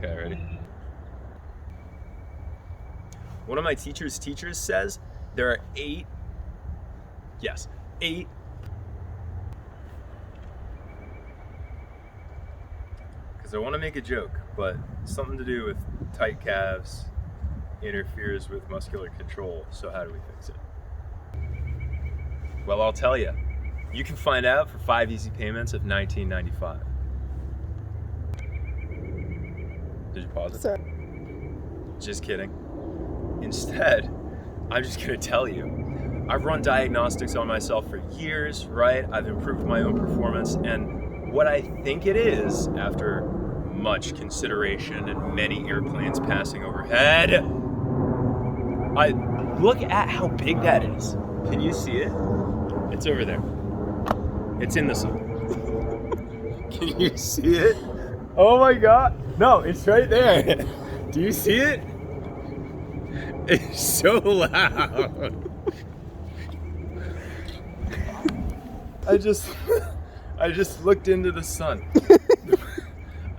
Okay, ready? One of my teachers' teachers says there are 8. Yes, 8. Because I want to make a joke, but something to do with tight calves interferes with muscular control. So how do we fix it? Well, I'll tell you. You can find out for 5 easy payments of $19.95. Did you pause it? Sorry. Just kidding. Instead, I'm just gonna tell you, I've run diagnostics on myself for years, right? I've improved my own performance, and what I think it is, after much consideration and many airplanes passing overhead, I look at how big that is. Can you see it? It's over there. It's in the sun. Can you see it? Oh my God. No, it's right there. Do you see it? It's so loud. I just looked into the sun.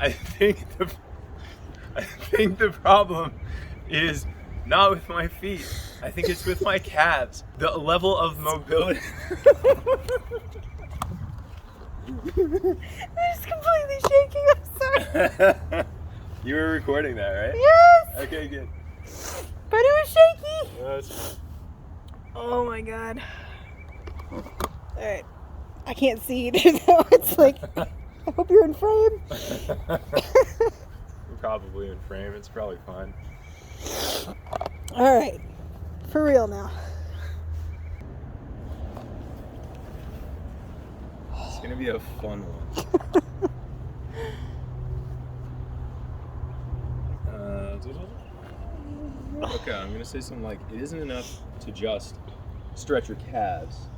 I think the problem is not with my feet. I think it's with my calves. The level of mobility. I'm just completely shaking. I'm sorry. You were recording that, right? Yes. Okay, good. But it was shaky. Yes. Oh my God. All right. I can't see either though. It's like, I hope you're in frame. We're probably in frame. It's probably fine. All right. For real now. It's gonna be a fun one. Okay, I'm gonna say something like, it isn't enough to just stretch your calves.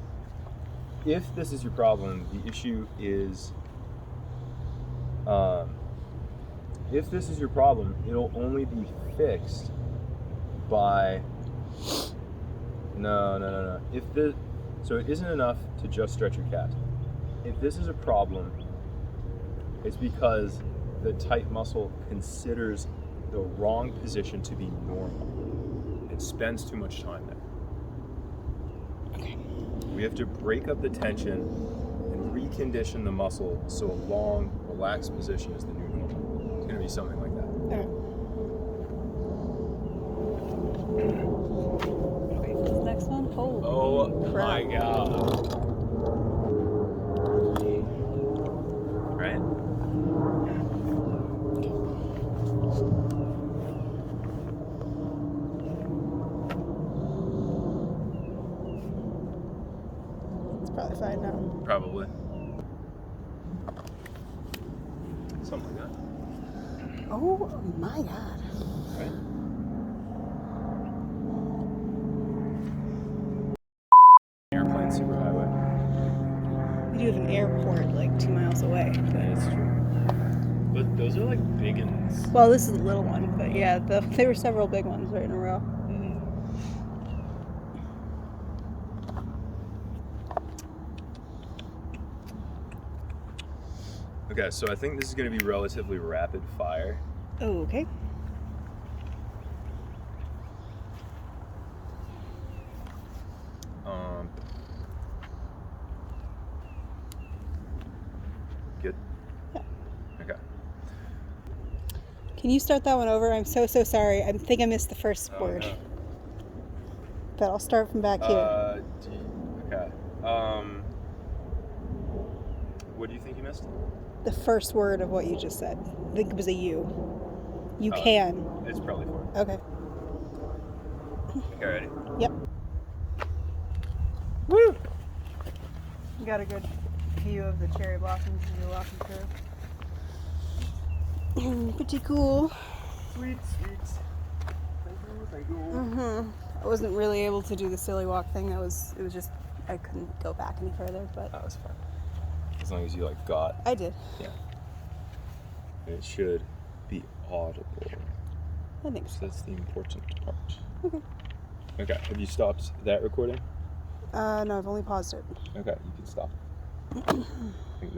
If this is your problem, the issue is, if this is your problem, it'll only be fixed by, no. So it isn't enough to just stretch your calves. If this is a problem, it's because the tight muscle considers the wrong position to be normal. It spends too much time there. Okay. We have to break up the tension and recondition the muscle so a long, relaxed position is the new normal. It's going to be something like that. Okay, this next one? Holy Oh crap. my God. Right? It's probably fine now. Probably. Something like that. Oh my God. Right? Airplane superhighway. We do have an airport like 2 miles away. That's true. But those are like big ones. Well, this is a little one, but yeah, there were several big ones right in a row. Okay, so I think this is going to be relatively rapid fire. Oh, okay. Good? Yeah. Okay. Can you start that one over? I'm so sorry. I think I missed the first word. No. But I'll start from back here. Okay. What do you think you missed? The first word of what you just said. I think it was a you. You can. It's probably 4. Okay. Okay, ready? Yep. Woo! You got a good view of the cherry blossoms as you're walking through. Pretty cool. Sweet. Thank you. I wasn't really able to do the silly walk thing. It was just, I couldn't go back any further, but That was fine. As long as you got. I did. Yeah. And it should be audible. I think So so. that's the important part. Okay. Okay. Have you stopped that recording? No, I've only paused it. Okay, you can stop. I think